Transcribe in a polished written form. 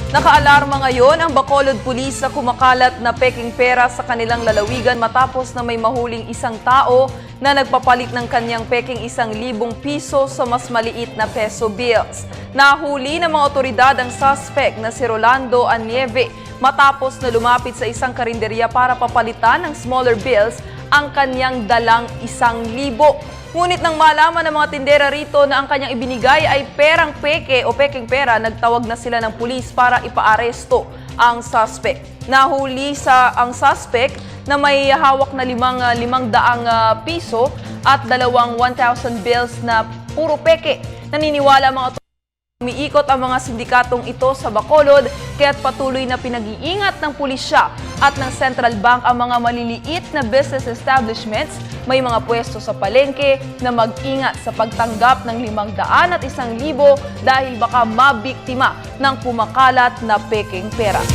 Nakaalarma ngayon ang Bacolod Police sa kumakalat na peking pera sa kanilang lalawigan matapos na may mahuling isang tao na nagpapalit ng kanyang peking 1,000 piso sa mas maliit na peso bills. Nahuli ng mga otoridad ang suspect na si Rolando Anieve matapos na lumapit sa isang karinderya para papalitan ng smaller bills ang kanyang dalang 1,000. Ngunit nang malaman ng mga tindera rito na ang kanyang ibinigay ay perang peke o peking pera, nagtawag na sila ng pulis para ipaaresto ang suspect. Nahuli ang suspect na may hawak na 500 piso at 2 1,000 bills na puro peke. Naniniwala mga umiikot ang mga sindikatong ito sa Bacolod, kaya't patuloy na pinag-iingat ng pulisya at ng Central Bank ang mga maliliit na business establishments, may mga pwesto sa palengke na mag-ingat sa pagtanggap ng 500 at 1,000 dahil baka mabiktima ng kumakalat na peking pera.